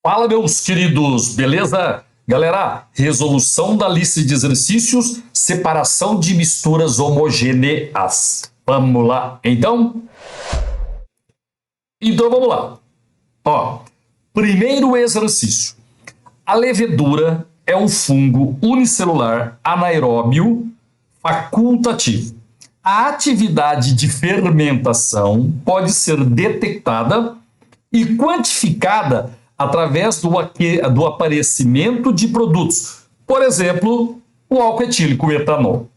Fala, meus queridos, beleza? Galera, resolução da lista de exercícios, separação de misturas homogêneas. Vamos lá, então? Então vamos lá. Ó, primeiro exercício. A levedura é um fungo unicelular anaeróbio facultativo. A atividade de fermentação pode ser detectada e quantificada através do aparecimento de produtos, por exemplo, o álcool etílico, o etanol.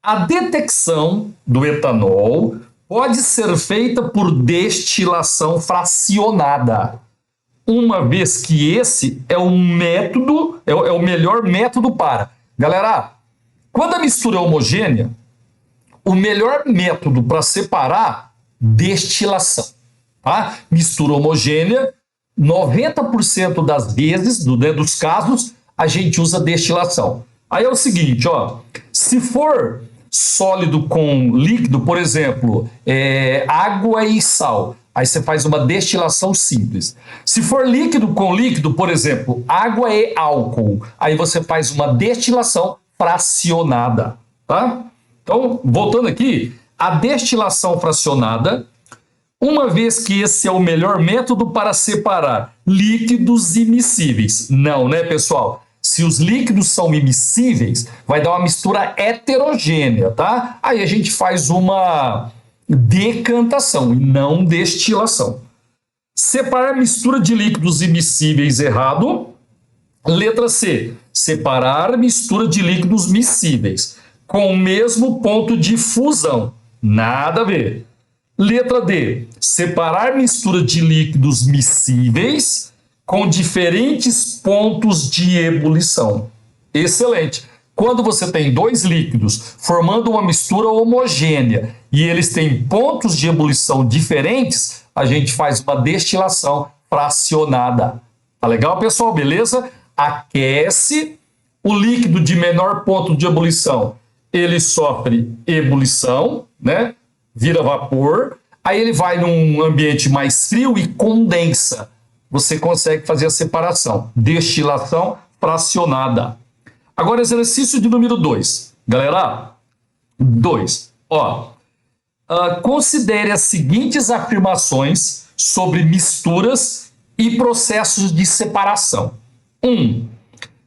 A detecção do etanol pode ser feita por destilação fracionada, uma vez que esse é um método, é o melhor método para. Galera, quando a mistura é homogênea, o melhor método para separar, destilação. Tá? Mistura homogênea, 90% das vezes, dos casos, a gente usa destilação. Aí é o seguinte, ó, se for sólido com líquido, por exemplo, água e sal, aí você faz uma destilação simples. Se for líquido com líquido, por exemplo, água e álcool, aí você faz uma destilação fracionada, tá? Então, voltando aqui, a destilação fracionada, uma vez que esse é o melhor método para separar líquidos immiscíveis. Não, né, pessoal? Se os líquidos são immiscíveis, vai dar uma mistura heterogênea, tá? Aí a gente faz uma decantação e não destilação. Separar mistura de líquidos immiscíveis, errado. Letra C. Separar mistura de líquidos miscíveis com o mesmo ponto de fusão. Nada a ver. Letra D. Separar mistura de líquidos miscíveis com diferentes pontos de ebulição. Excelente. Quando você tem dois líquidos formando uma mistura homogênea e eles têm pontos de ebulição diferentes, a gente faz uma destilação fracionada. Tá legal, pessoal? Beleza? Aquece o líquido de menor ponto de ebulição. Ele sofre ebulição, né? Vira vapor. Aí ele vai num ambiente mais frio e condensa. Você consegue fazer a separação. Destilação fracionada. Agora, exercício de número 2. Galera, 2. Considere as seguintes afirmações sobre misturas e processos de separação. 1.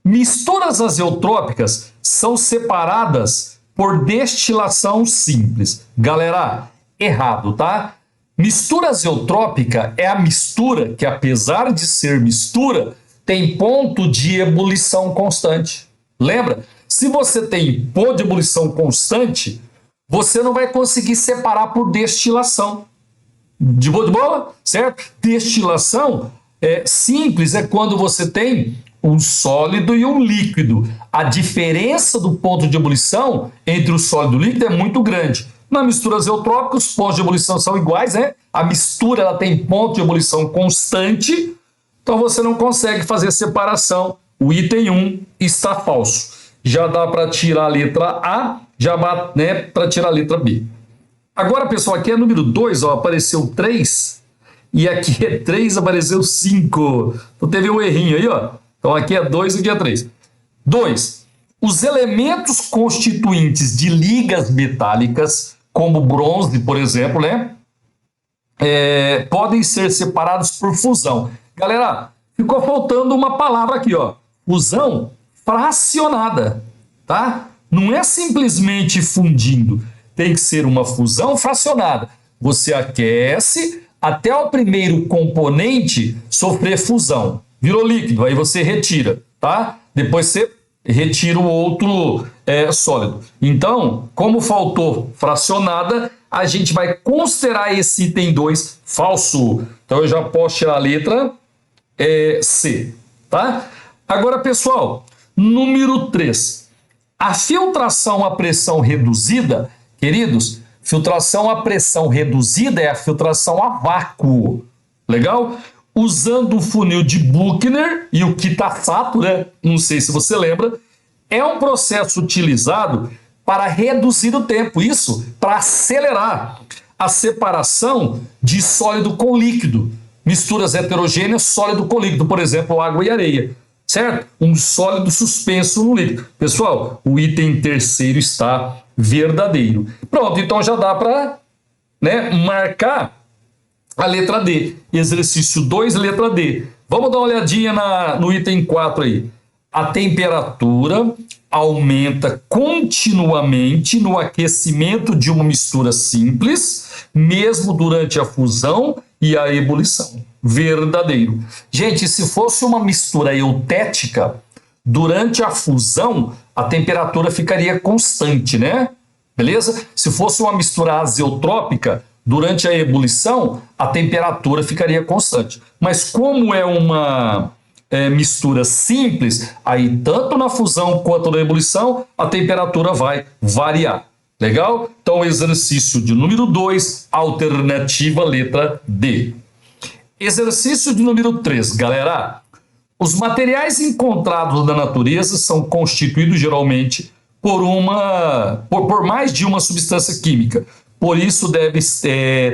Misturas azeotrópicas são separadas por destilação simples. Galera, errado, tá? Mistura azeotrópica é a mistura que, apesar de ser mistura, tem ponto de ebulição constante. Lembra? Se você tem ponto de ebulição constante, você não vai conseguir separar por destilação. De boa? Certo? Destilação simples é quando você tem um sólido e um líquido. A diferença do ponto de ebulição entre o sólido e o líquido é muito grande. Na mistura azeotrópica, os pontos de ebulição são iguais, né? A mistura ela tem ponto de ebulição constante, então você não consegue fazer separação. O item 1 está falso. Já dá para tirar a letra A, já dá, né, para tirar a letra B. Agora, pessoal, aqui é número 2, apareceu 3, e aqui é 3, apareceu 5. Então teve um errinho aí, ó. Então aqui é 2 e aqui é 3. 2. Os elementos constituintes de ligas metálicas, como bronze, por exemplo, né? Podem ser separados por fusão. Galera, ficou faltando uma palavra aqui, ó. Fusão fracionada, tá? Não é simplesmente fundindo. Tem que ser uma fusão fracionada. Você aquece até o primeiro componente sofrer fusão. Virou líquido, aí você retira, tá? Depois você retira o outro sólido. Então, como faltou fracionada, a gente vai considerar esse item 2 falso. Então, eu já posso tirar a letra C, tá? Agora, pessoal, número 3. A filtração a pressão reduzida, queridos, filtração a pressão reduzida é a filtração a vácuo. Legal? Usando o funil de Buchner e o Kitasato, né? Não sei se você lembra, é um processo utilizado para reduzir o tempo, isso para acelerar a separação de sólido com líquido. Misturas heterogêneas, sólido com líquido, por exemplo, água e areia, certo? Um sólido suspenso no líquido. Pessoal, o item terceiro está verdadeiro. Pronto, então já dá para, né, marcar a letra D. Exercício 2, letra D. Vamos dar uma olhadinha no item 4 aí. A temperatura aumenta continuamente no aquecimento de uma mistura simples, mesmo durante a fusão e a ebulição. Verdadeiro. Gente, se fosse uma mistura eutética, durante a fusão, a temperatura ficaria constante, né? Beleza? Se fosse uma mistura azeotrópica, durante a ebulição, a temperatura ficaria constante. Mas como é uma mistura simples, aí tanto na fusão quanto na ebulição, a temperatura vai variar. Legal? Então, exercício de número 2, alternativa letra D. Exercício de número 3, galera. Os materiais encontrados na natureza são constituídos geralmente por mais de uma substância química. Por isso, deve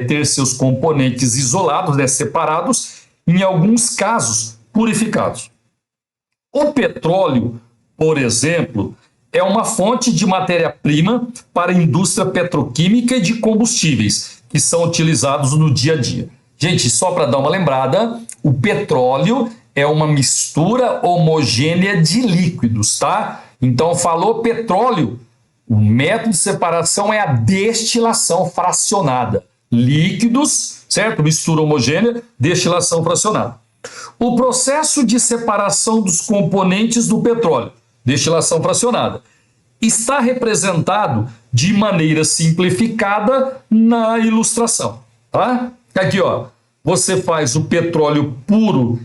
ter seus componentes isolados, né, separados, em alguns casos, purificados. O petróleo, por exemplo, é uma fonte de matéria-prima para a indústria petroquímica e de combustíveis, que são utilizados no dia a dia. Gente, só para dar uma lembrada, o petróleo é uma mistura homogênea de líquidos, tá? Então, falou petróleo, o método de separação é a destilação fracionada. Líquidos, certo? Mistura homogênea, destilação fracionada. O processo de separação dos componentes do petróleo, destilação fracionada, está representado de maneira simplificada na ilustração, tá? Aqui, ó, você faz o petróleo puro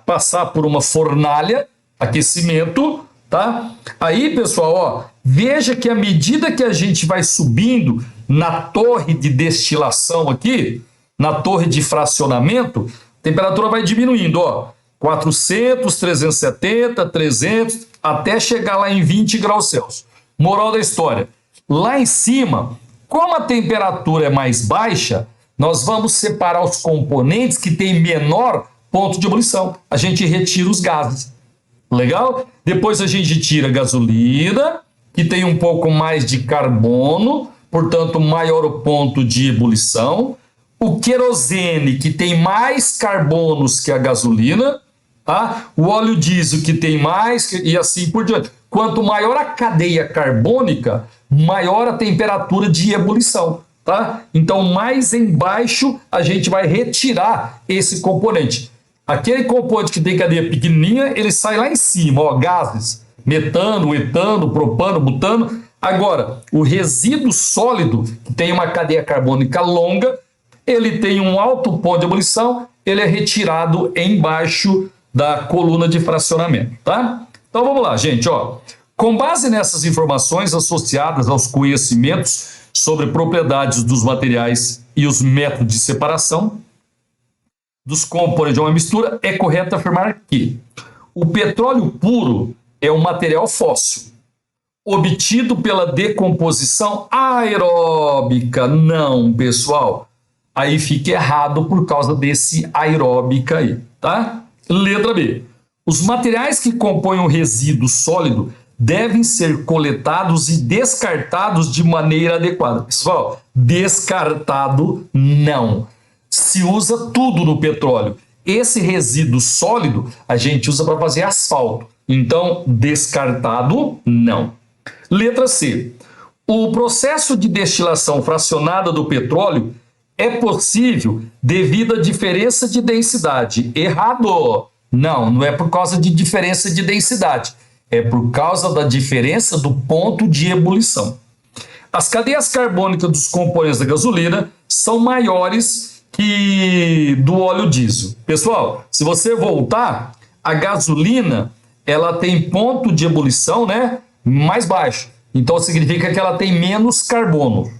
passar por uma fornalha, aquecimento, tá? Aí, pessoal, ó, veja que à medida que a gente vai subindo na torre de destilação aqui, na torre de fracionamento, a temperatura vai diminuindo, ó, 400, 370, 300, até chegar lá em 20 graus Celsius. Moral da história, lá em cima, como a temperatura é mais baixa, nós vamos separar os componentes que têm menor ponto de ebulição. A gente retira os gases. Legal? Depois a gente tira a gasolina, que tem um pouco mais de carbono, portanto, maior o ponto de ebulição. O querosene, que tem mais carbonos que a gasolina. Tá? O óleo diesel, que tem mais, e assim por diante. Quanto maior a cadeia carbônica, maior a temperatura de ebulição. Tá? Então, mais embaixo, a gente vai retirar esse componente. Aquele componente que tem cadeia pequenininha, ele sai lá em cima, ó, gases, metano, etano, propano, butano. Agora, o resíduo sólido, que tem uma cadeia carbônica longa, ele tem um alto ponto de ebulição, ele é retirado embaixo da coluna de fracionamento, tá? Então, vamos lá, gente, ó. Com base nessas informações associadas aos conhecimentos sobre propriedades dos materiais e os métodos de separação dos componentes de uma mistura, é correto afirmar que o petróleo puro é um material fóssil, obtido pela decomposição aeróbica. Não, pessoal, aí fica errado por causa desse aeróbica aí, tá? Letra B. Os materiais que compõem o resíduo sólido devem ser coletados e descartados de maneira adequada. Pessoal, descartado não. Se usa tudo no petróleo. Esse resíduo sólido a gente usa para fazer asfalto. Então, descartado não. Letra C. O processo de destilação fracionada do petróleo é possível devido à diferença de densidade. Errado. Não, não é por causa de diferença de densidade. É por causa da diferença do ponto de ebulição. As cadeias carbônicas dos componentes da gasolina são maiores que do óleo diesel. Pessoal, se você voltar, a gasolina ela tem ponto de ebulição, né, mais baixo. Então significa que ela tem menos carbono.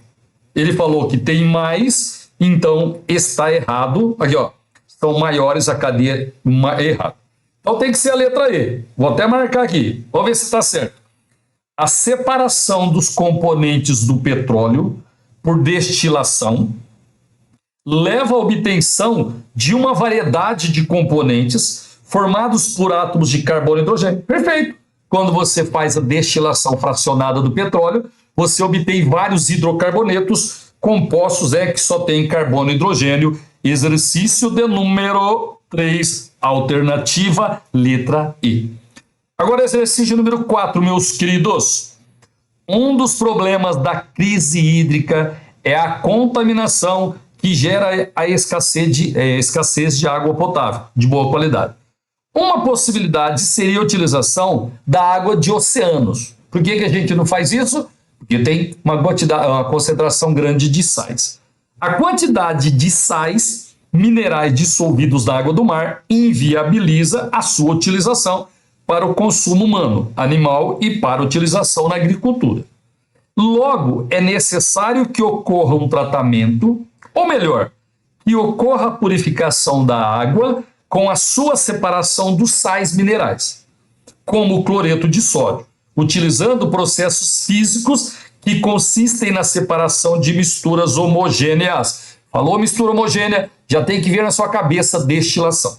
Ele falou que tem mais, então está errado. Aqui, ó, são maiores a cadeia errado. Então tem que ser a letra E. Vou até marcar aqui. Vamos ver se está certo. A separação dos componentes do petróleo por destilação leva à obtenção de uma variedade de componentes formados por átomos de carbono e hidrogênio. Perfeito! Quando você faz a destilação fracionada do petróleo, você obtém vários hidrocarbonetos compostos que só tem carbono e hidrogênio. Exercício de número 3, alternativa letra E. Agora, exercício número 4, meus queridos. Um dos problemas da crise hídrica é a contaminação que gera a escassez de água potável, de boa qualidade. Uma possibilidade seria a utilização da água de oceanos. Por que a gente não faz isso? Porque tem uma concentração grande de sais. A quantidade de sais minerais dissolvidos na água do mar inviabiliza a sua utilização para o consumo humano, animal e para utilização na agricultura. Logo, é necessário que ocorra um tratamento, ou melhor, que ocorra a purificação da água com a sua separação dos sais minerais, como o cloreto de sódio, utilizando processos físicos que consistem na separação de misturas homogêneas. Falou mistura homogênea, já tem que vir na sua cabeça destilação.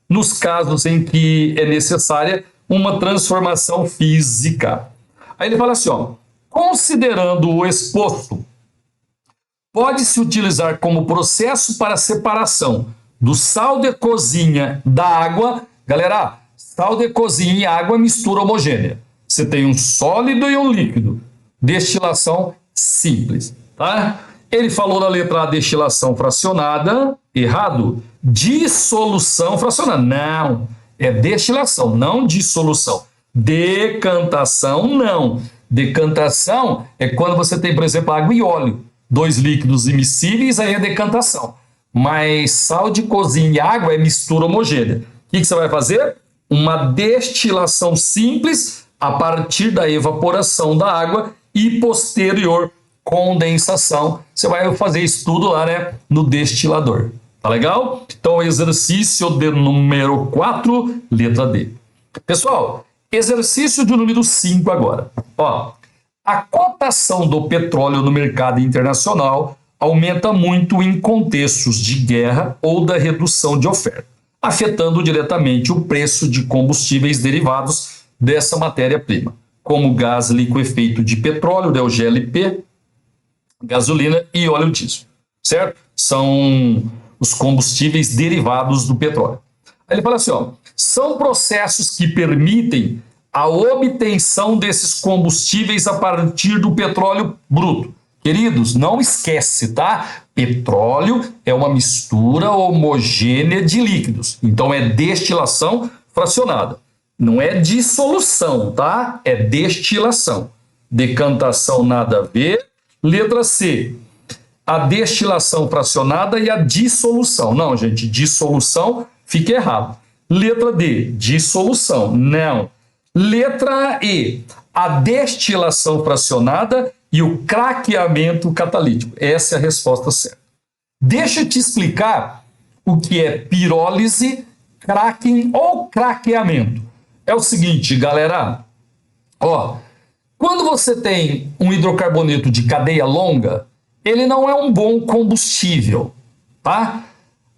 Nos casos em que é necessária uma transformação física. Aí ele fala assim, ó, considerando o exposto, pode-se utilizar como processo para separação do sal de cozinha da água. Galera, sal de cozinha e água é mistura homogênea. Você tem um sólido e um líquido. Destilação simples, tá? Ele falou na letra A, destilação fracionada, errado. Dissolução fracionada, não. É destilação, não dissolução. Decantação, não. Decantação é quando você tem, por exemplo, água e óleo. Dois líquidos immiscíveis, aí é decantação. Mas sal de cozinha e água é mistura homogênea. O que você vai fazer? Uma destilação simples a partir da evaporação da água e posterior condensação. Você vai fazer isso tudo lá, né, no destilador. Tá legal? Então, exercício de número 4, letra D. Pessoal, exercício de número 5 agora. Ó, a cotação do petróleo no mercado internacional aumenta muito em contextos de guerra ou da redução de oferta, afetando diretamente o preço de combustíveis derivados dessa matéria-prima, como gás liquefeito de petróleo, né, o GLP, gasolina e óleo diesel, certo? São os combustíveis derivados do petróleo. Aí ele fala assim, ó, são processos que permitem a obtenção desses combustíveis a partir do petróleo bruto. Queridos, não esquece, tá? Petróleo é uma mistura homogênea de líquidos. Então, é destilação fracionada. Não é dissolução, tá? É destilação. Decantação, nada a ver. Letra C, a destilação fracionada e a dissolução. Não, gente, dissolução fica errado. Letra D, dissolução. Não. Letra E, a destilação fracionada e o craqueamento catalítico. Essa é a resposta certa. Deixa eu te explicar o que é pirólise, cracking ou craqueamento. É o seguinte, galera, ó, quando você tem um hidrocarboneto de cadeia longa, ele não é um bom combustível, tá?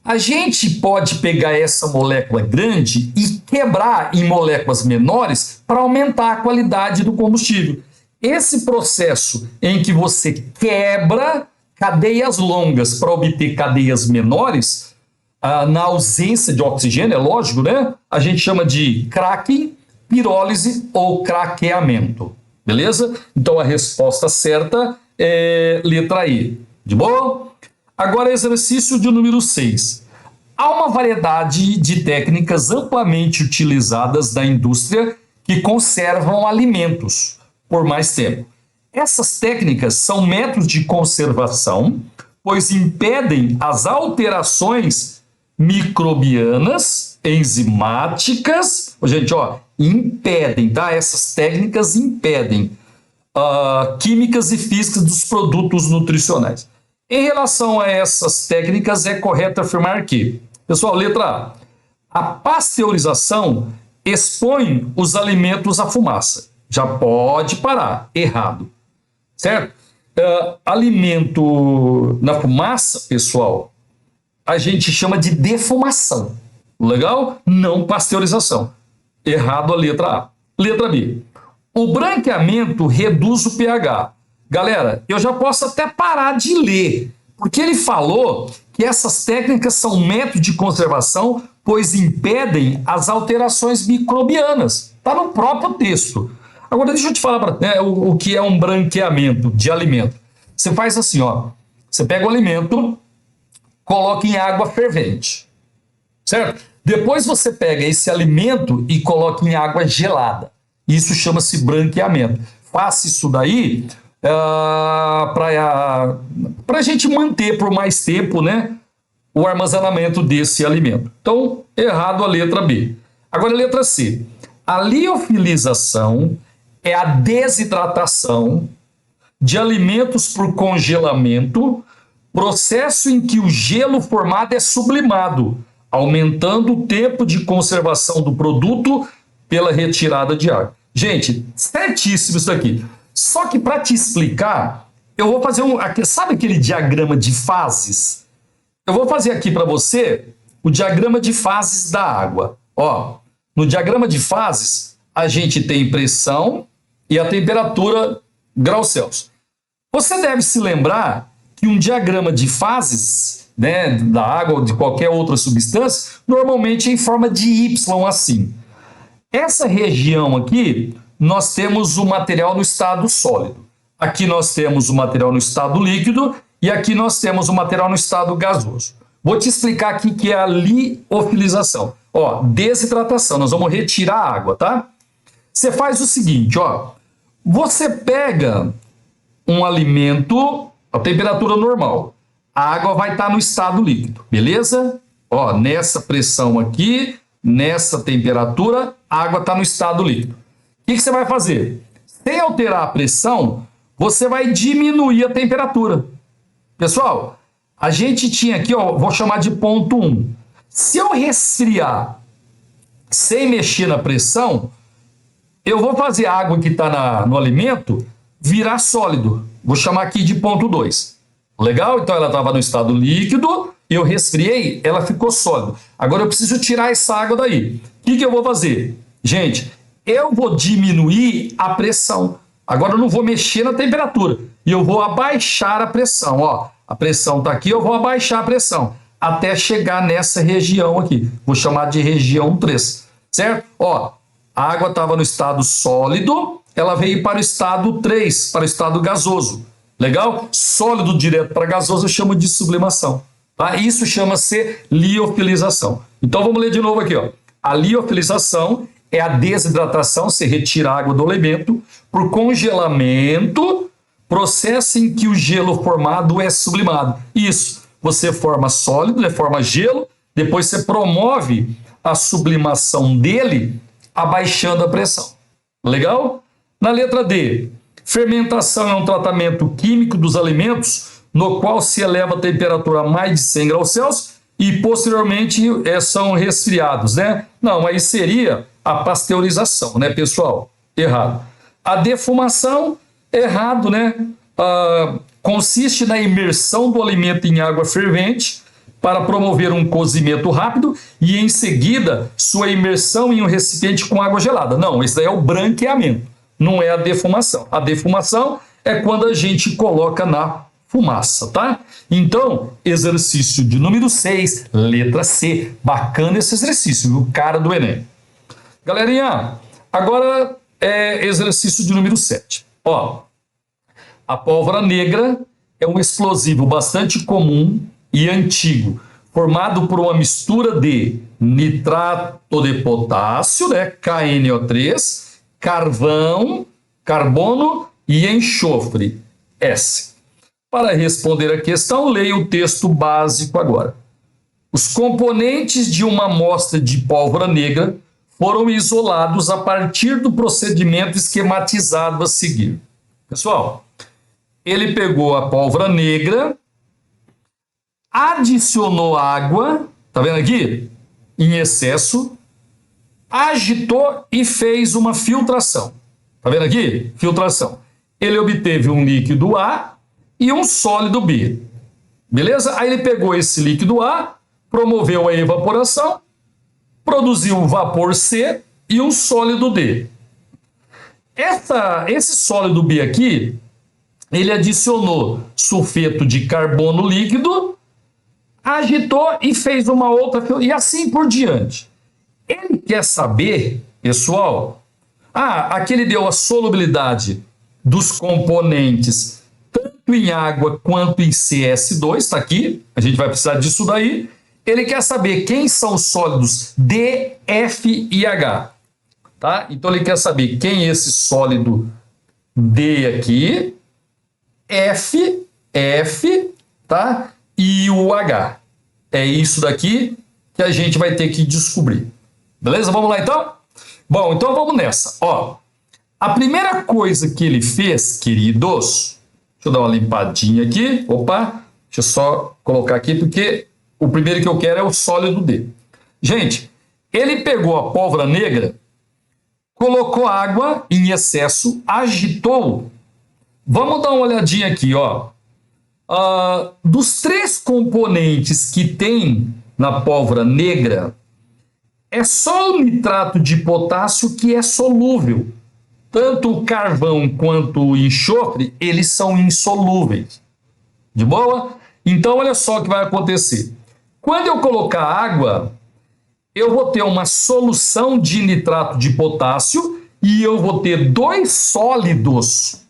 A gente pode pegar essa molécula grande e quebrar em moléculas menores para aumentar a qualidade do combustível. Esse processo em que você quebra cadeias longas para obter cadeias menores, na ausência de oxigênio, é lógico, né? A gente chama de cracking, pirólise ou craqueamento. Beleza? Então a resposta certa é letra E. De boa? Agora, exercício de número 6. Há uma variedade de técnicas amplamente utilizadas na indústria que conservam alimentos por mais tempo. Essas técnicas são métodos de conservação, pois impedem as alterações microbianas, enzimáticas. Gente, ó, impedem, tá? Essas técnicas impedem químicas e físicas dos produtos nutricionais. Em relação a essas técnicas, é correto afirmar que, pessoal, letra A, a pasteurização expõe os alimentos à fumaça. Já pode parar, errado, certo? Alimento na fumaça, pessoal, a gente chama de defumação. Legal? Não pasteurização. Errado a letra A. Letra B. O branqueamento reduz o pH. Galera, eu já posso até parar de ler, porque ele falou que essas técnicas são métodos de conservação, pois impedem as alterações microbianas. Está no próprio texto. Agora, deixa eu te falar o que é um branqueamento de alimento. Você faz assim, ó. Você pega o alimento, coloca em água fervente, certo? Depois você pega esse alimento e coloca em água gelada. Isso chama-se branqueamento. Faça isso daí para a gente manter por mais tempo, né, o armazenamento desse alimento. Então, errado a letra B. Agora, a letra C. A liofilização é a desidratação de alimentos por congelamento, processo em que o gelo formado é sublimado, aumentando o tempo de conservação do produto pela retirada de água. Gente, certíssimo isso aqui. Só que para te explicar, eu vou fazer sabe aquele diagrama de fases? Eu vou fazer aqui para você o diagrama de fases da água. Ó, no diagrama de fases, a gente tem pressão e a temperatura graus Celsius. Você deve se lembrar que um diagrama de fases, né, da água ou de qualquer outra substância, normalmente é em forma de Y assim. Essa região aqui, nós temos o material no estado sólido. Aqui nós temos o material no estado líquido e aqui nós temos o material no estado gasoso. Vou te explicar aqui que é a liofilização. Ó, desidratação, nós vamos retirar a água, tá? Você faz o seguinte, ó. Você pega um alimento a temperatura normal. A água vai estar no estado líquido, beleza? Ó, nessa pressão aqui, nessa temperatura, a água está no estado líquido. O que você vai fazer? Sem alterar a pressão, você vai diminuir a temperatura. Pessoal, a gente tinha aqui, ó, vou chamar de ponto 1. Se eu resfriar sem mexer na pressão, eu vou fazer a água que está no alimento virar sólido. Vou chamar aqui de ponto 2. Legal? Então ela estava no estado líquido, eu resfriei, ela ficou sólida. Agora eu preciso tirar essa água daí. O que eu vou fazer? Gente, eu vou diminuir a pressão. Agora eu não vou mexer na temperatura. E eu vou abaixar a pressão. Ó, a pressão está aqui, eu vou abaixar a pressão. Até chegar nessa região aqui. Vou chamar de região 3. Certo? Ó, a água estava no estado sólido, ela veio para o estado 3, para o estado gasoso. Legal? Sólido direto para gasoso eu chamo de sublimação. Tá? Isso chama-se liofilização. Então vamos ler de novo aqui. Ó. A liofilização é a desidratação, você retira a água do alimento, por congelamento, processo em que o gelo formado é sublimado. Isso, você forma sólido, né, forma gelo, depois você promove a sublimação dele, abaixando a pressão. Legal? Na letra D, fermentação é um tratamento químico dos alimentos no qual se eleva a temperatura a mais de 100 graus Celsius e posteriormente são resfriados, né? Não, aí seria a pasteurização, né, pessoal? Errado. A defumação, errado, né? Consiste na imersão do alimento em água fervente para promover um cozimento rápido e, em seguida, sua imersão em um recipiente com água gelada. Não, esse daí é o branqueamento, não é a defumação. A defumação é quando a gente coloca na fumaça, tá? Então, exercício de número 6, letra C. Bacana esse exercício, viu? Cara do Enem. Galerinha, agora é exercício de número 7. Ó, a pólvora negra é um explosivo bastante comum e antigo, formado por uma mistura de nitrato de potássio, né, KNO3, carvão, carbono e enxofre, S. Para responder a questão, leia o texto básico agora. Os componentes de uma amostra de pólvora negra foram isolados a partir do procedimento esquematizado a seguir. Pessoal, ele pegou a pólvora negra, adicionou água, tá vendo aqui? Em excesso, agitou e fez uma filtração. Tá vendo aqui? Filtração. Ele obteve um líquido A e um sólido B. Beleza? Aí ele pegou esse líquido A, promoveu a evaporação, produziu um vapor C e um sólido D. Esse sólido B aqui, ele adicionou sulfeto de carbono líquido, agitou e fez uma outra, e assim por diante. Ele quer saber, pessoal, aqui ele deu a solubilidade dos componentes tanto em água quanto em CS2, está aqui, a gente vai precisar disso daí. Ele quer saber quem são os sólidos D, F e H. Tá? Então ele quer saber quem é esse sólido D aqui, F, tá? E o H. É isso daqui que a gente vai ter que descobrir. Beleza? Vamos lá então? Bom, então vamos nessa. Ó, a primeira coisa que ele fez, queridos, deixa eu dar uma limpadinha aqui. Opa, deixa eu só colocar aqui porque o primeiro que eu quero é o sólido D. Gente, ele pegou a pólvora negra, colocou água em excesso, agitou. Vamos dar uma olhadinha aqui, ó. Dos 3 componentes que tem na pólvora negra, é só o nitrato de potássio que é solúvel. Tanto o carvão quanto o enxofre, eles são insolúveis. De boa? Então, olha só o que vai acontecer. Quando eu colocar água, eu vou ter uma solução de nitrato de potássio e eu vou ter 2 sólidos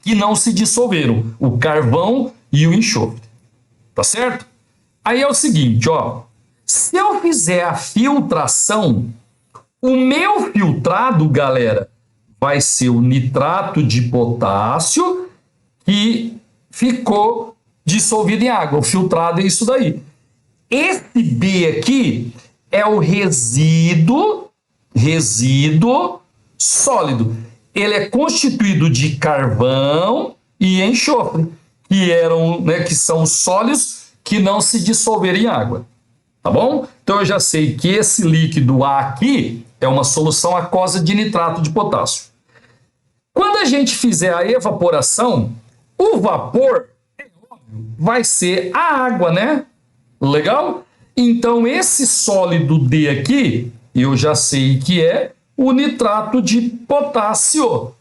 que não se dissolveram, o carvão e o enxofre. Tá certo? Aí é o seguinte, ó. Se eu fizer a filtração, o meu filtrado, galera, vai ser o nitrato de potássio que ficou dissolvido em água. O filtrado é isso daí. Esse B aqui é o resíduo sólido. Ele é constituído de carvão e enxofre, que são sólidos que não se dissolveram em água. Tá bom? Então eu já sei que esse líquido A aqui é uma solução aquosa de nitrato de potássio. Quando a gente fizer a evaporação, o vapor vai ser a água, né? Legal? Então esse sólido D aqui, eu já sei que é o nitrato de potássio.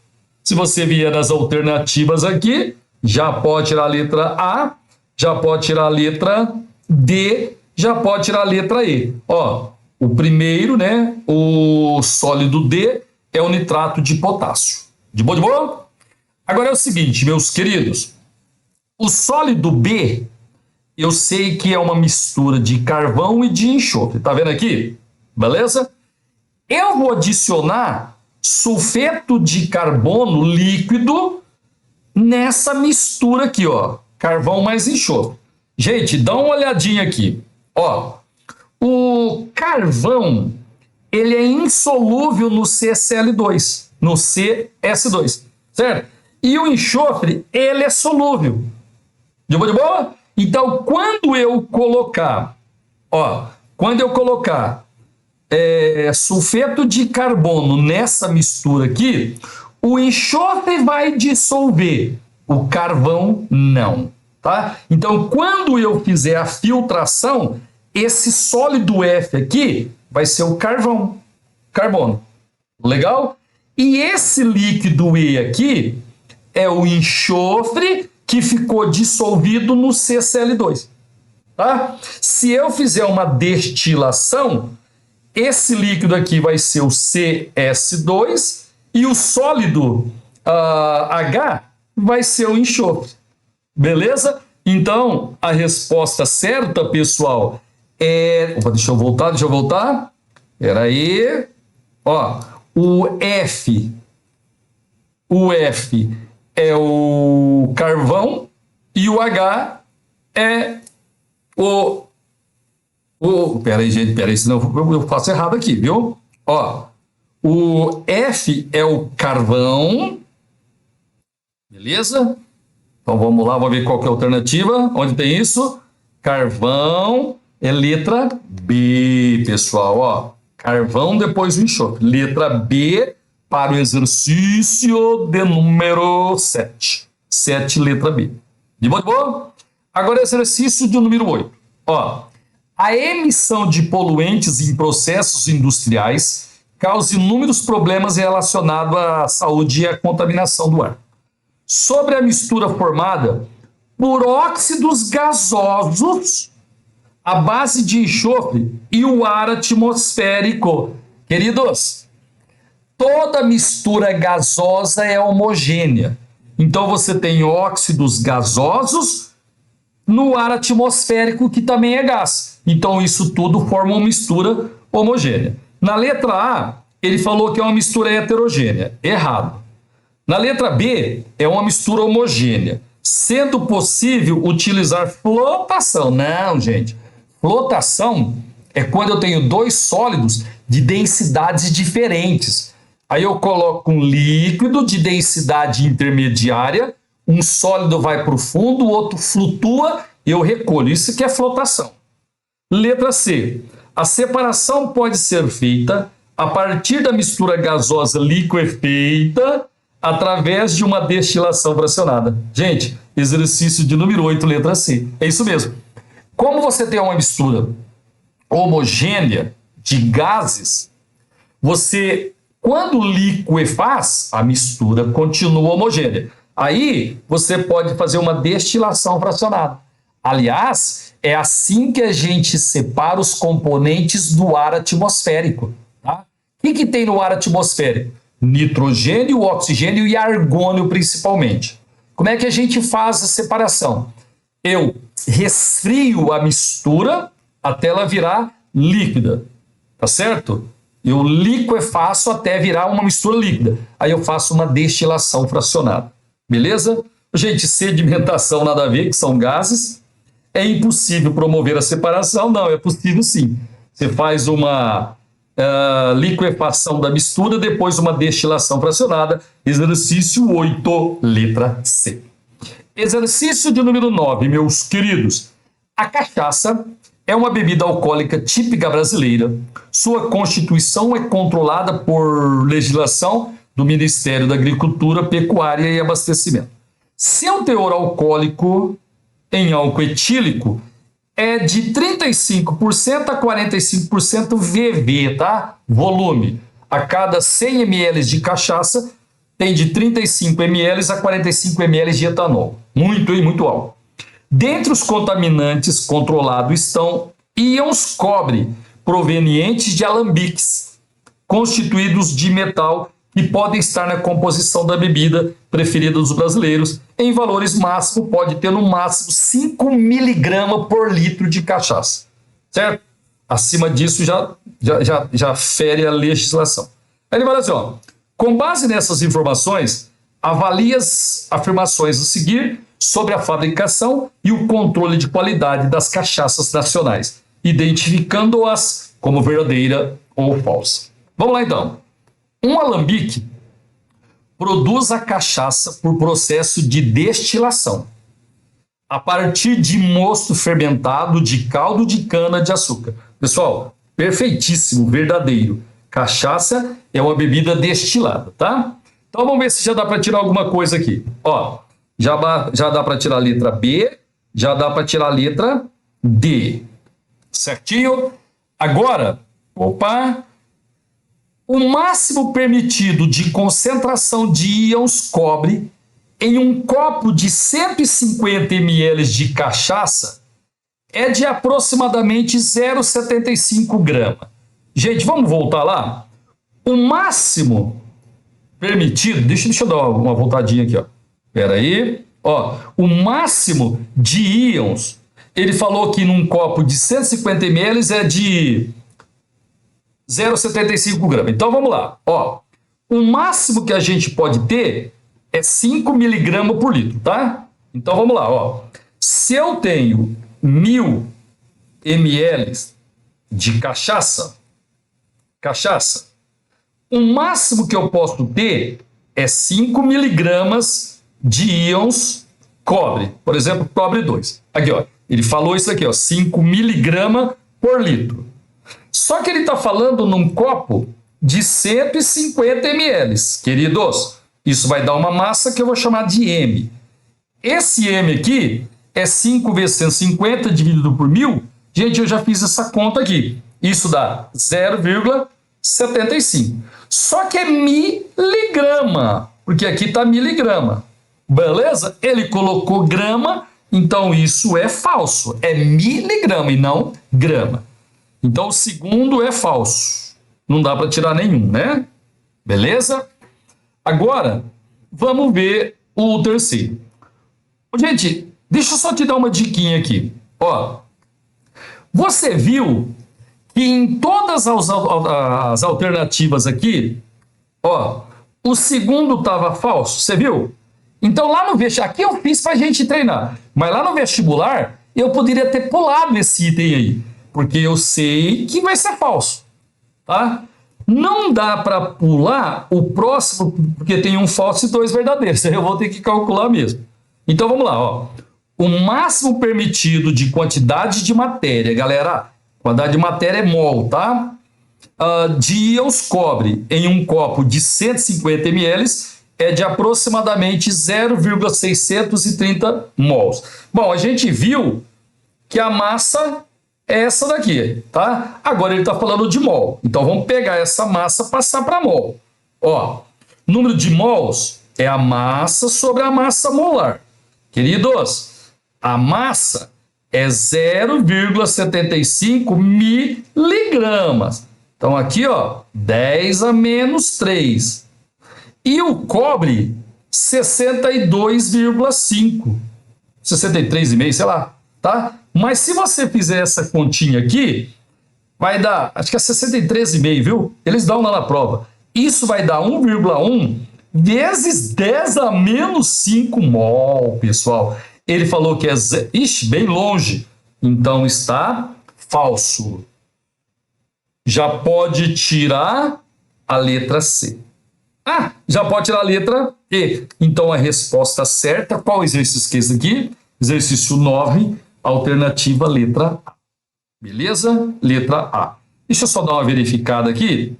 Se você vier nas alternativas aqui, já pode tirar a letra A, já pode tirar a letra D, já pode tirar a letra E. Ó, o primeiro, né, o sólido D é o nitrato de potássio. De boa, de boa? Agora é o seguinte, meus queridos, o sólido B, eu sei que é uma mistura de carvão e de enxofre. Tá vendo aqui? Beleza? Eu vou adicionar sulfeto de carbono líquido nessa mistura aqui, ó. Carvão mais enxofre. Gente, dá uma olhadinha aqui. Ó, o carvão, ele é insolúvel no CCl2, no CS2, certo? E o enxofre, ele é solúvel. De boa, de boa? Então, quando eu colocar sulfeto de carbono nessa mistura aqui, o enxofre vai dissolver, o carvão não, tá? Então, quando eu fizer a filtração, esse sólido F aqui vai ser o carbono. Legal? E esse líquido E aqui é o enxofre que ficou dissolvido no CCl2. Tá? Se eu fizer uma destilação, esse líquido aqui vai ser o CS2 e o sólido H vai ser o enxofre. Beleza? Então, a resposta certa, pessoal, é... Opa, deixa eu voltar. Espera aí. Ó, o F é o carvão e o H é peraí, gente, senão eu faço errado aqui, viu? Ó, o F é o carvão, beleza? Então vamos lá, vamos ver qual que é a alternativa. Onde tem isso? Carvão é letra B, pessoal, ó. Carvão depois o enxofre. Letra B para o exercício de número 7. 7, letra B. De boa, de boa? Agora, exercício de número 8. Ó, a emissão de poluentes em processos industriais causa inúmeros problemas relacionados à saúde e à contaminação do ar. Sobre a mistura formada por óxidos gasosos à base de enxofre e o ar atmosférico. Queridos, toda mistura gasosa é homogênea. Então você tem óxidos gasosos no ar atmosférico, que também é gás. Então isso tudo forma uma mistura homogênea. Na letra A, ele falou que é uma mistura heterogênea. Errado. Na letra B, é uma mistura homogênea, sendo possível utilizar flotação. Não, gente. Flotação é quando eu tenho dois sólidos de densidades diferentes. Aí eu coloco um líquido de densidade intermediária, um sólido vai para o fundo, o outro flutua, eu recolho. Isso que é flotação. Letra C. A separação pode ser feita a partir da mistura gasosa liquefeita através de uma destilação fracionada. Gente, exercício de número 8, letra C. É isso mesmo. Como você tem uma mistura homogênea de gases, você, quando liquefaz, a mistura continua homogênea. Aí você pode fazer uma destilação fracionada. Aliás, é assim que a gente separa os componentes do ar atmosférico. Tá? O que tem no ar atmosférico? Nitrogênio, oxigênio e argônio, principalmente. Como é que a gente faz a separação? Eu resfrio a mistura até ela virar líquida, tá certo? Eu liquefaço até virar uma mistura líquida. Aí eu faço uma destilação fracionada. Beleza? Gente, sedimentação nada a ver, que são gases. É impossível promover a separação? Não, é possível sim. Você faz uma liquefação da mistura, depois uma destilação fracionada. Exercício 8, letra C. Exercício de número 9, meus queridos. A cachaça é uma bebida alcoólica típica brasileira. Sua constituição é controlada por legislação do Ministério da Agricultura, Pecuária e Abastecimento. Seu teor alcoólico em álcool etílico é de 35% a 45% VV, tá? Volume. A cada 100 ml de cachaça tem de 35 ml a 45 ml de etanol. Muito e muito alto. Dentre os contaminantes controlados estão íons cobre, provenientes de alambiques, constituídos de metal, que podem estar na composição da bebida preferida dos brasileiros. Em valores máximos, pode ter no máximo 5 miligramas por litro de cachaça. Certo? Acima disso já fere a legislação. Aí ele fala assim, ó, com base nessas informações, avalie as afirmações a seguir sobre a fabricação e o controle de qualidade das cachaças nacionais, identificando-as como verdadeira ou falsa. Vamos lá então. Um alambique produz a cachaça por processo de destilação, a partir de mosto fermentado de caldo de cana-de-açúcar. Pessoal, perfeitíssimo, verdadeiro. Cachaça é uma bebida destilada, tá? Então vamos ver se já dá para tirar alguma coisa aqui. Ó, já dá para tirar a letra B, já dá para tirar a letra D. Certinho? Agora, opa, o máximo permitido de concentração de íons cobre em um copo de 150 ml de cachaça é de aproximadamente 0,75 grama. Gente, vamos voltar lá? O máximo permitido, deixa eu dar uma voltadinha aqui, ó. Espera aí. Ó, o máximo de íons, ele falou que num copo de 150 ml é de 0,75 gramas. Então vamos lá. Ó, o máximo que a gente pode ter é 5 miligramas por litro, tá? Então vamos lá. Ó. Se eu tenho 1.000 ml de cachaça, o máximo que eu posso ter é 5 miligramas de íons cobre. Por exemplo, cobre 2. Aqui, ó. Ele falou isso aqui, ó, 5 miligramas por litro. Só que ele está falando num copo de 150 ml. Queridos, isso vai dar uma massa que eu vou chamar de M. esse M aqui é 5 vezes 150 dividido por 1000. Gente, eu já fiz essa conta aqui. Isso dá 0,75. Só que é miligrama, porque aqui está miligrama. Beleza? Ele colocou grama, então isso é falso. É miligrama e não grama. Então o segundo é falso. Não dá para tirar nenhum, né? Beleza? Agora, vamos ver o terceiro. Gente, deixa eu só te dar uma diquinha aqui. Ó, você viu que em todas as alternativas aqui, ó, o segundo estava falso, você viu? Então lá no vestibular, aqui eu fiz para a gente treinar, mas lá no vestibular eu poderia ter pulado esse item aí, porque eu sei que vai ser falso, tá? Não dá para pular o próximo, porque tem um falso e dois verdadeiros, eu vou ter que calcular mesmo. Então vamos lá, ó. O máximo permitido de quantidade de matéria, galera, quantidade de matéria é mol, tá? De íons cobre em um copo de 150 ml é de aproximadamente 0,630 mols. Bom, a gente viu que a massa é essa daqui, tá? Agora ele está falando de mol. Então vamos pegar essa massa e passar para mol. Ó, número de mols é a massa sobre a massa molar. Queridos, a massa é 0,75 miligramas. Então aqui, ó, 10 a menos 3. E o cobre, 62,5. 63,5, sei lá, tá? Mas se você fizer essa continha aqui, vai dar, acho que é 63,5, viu? Eles dão lá na prova. Isso vai dar 1,1 vezes 10 a menos 5 mol, pessoal. Ele falou que é, bem longe. Então está falso. Já pode tirar a letra C. Ah, já pode tirar a letra E. Então a resposta certa, qual exercício que é esse aqui? Exercício 9, alternativa letra A. Beleza? Letra A. Deixa eu só dar uma verificada aqui.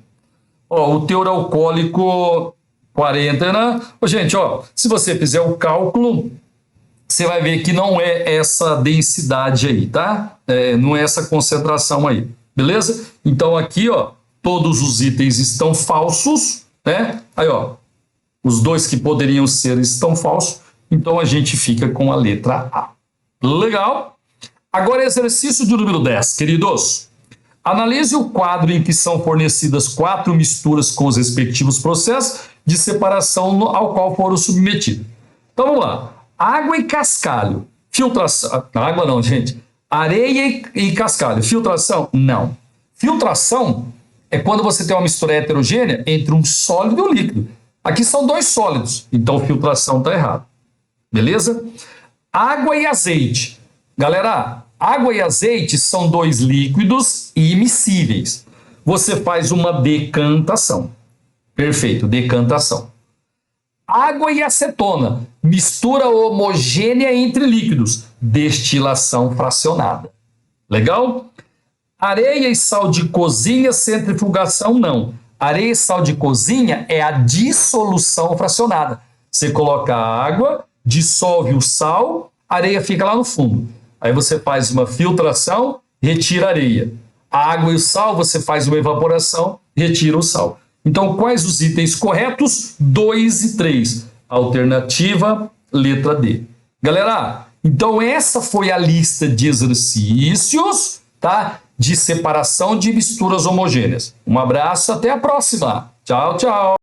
Ó, o teor alcoólico 40, né? Ô, gente, ó, se você fizer o cálculo, você vai ver que não é essa densidade aí, tá? Não é essa concentração aí, beleza? Então aqui, ó, todos os itens estão falsos, né? Aí, ó, os dois que poderiam ser estão falsos, então a gente fica com a letra A. Legal? Agora exercício de número 10, queridos. Analise o quadro em que são fornecidas 4 misturas com os respectivos processos de separação ao qual foram submetidos. Então vamos lá. Água e cascalho. Filtração. Água não, gente. Areia e cascalho. Filtração? Não. Filtração é quando você tem uma mistura heterogênea entre um sólido e um líquido. Aqui são dois sólidos, então filtração está errado. Beleza? Água e azeite. Galera, água e azeite são dois líquidos imiscíveis. Você faz uma decantação. Perfeito, decantação. Água e acetona, mistura homogênea entre líquidos, destilação fracionada. Legal? Areia e sal de cozinha, centrifugação, não. Areia e sal de cozinha é a dissolução fracionada. Você coloca a água, dissolve o sal, a areia fica lá no fundo. Aí você faz uma filtração, retira a areia. A água e o sal, você faz uma evaporação, retira o sal. Então, quais os itens corretos? 2 e 3. Alternativa, letra D. Galera, então essa foi a lista de exercícios, tá? De separação de misturas homogêneas. Um abraço, até a próxima. Tchau, tchau.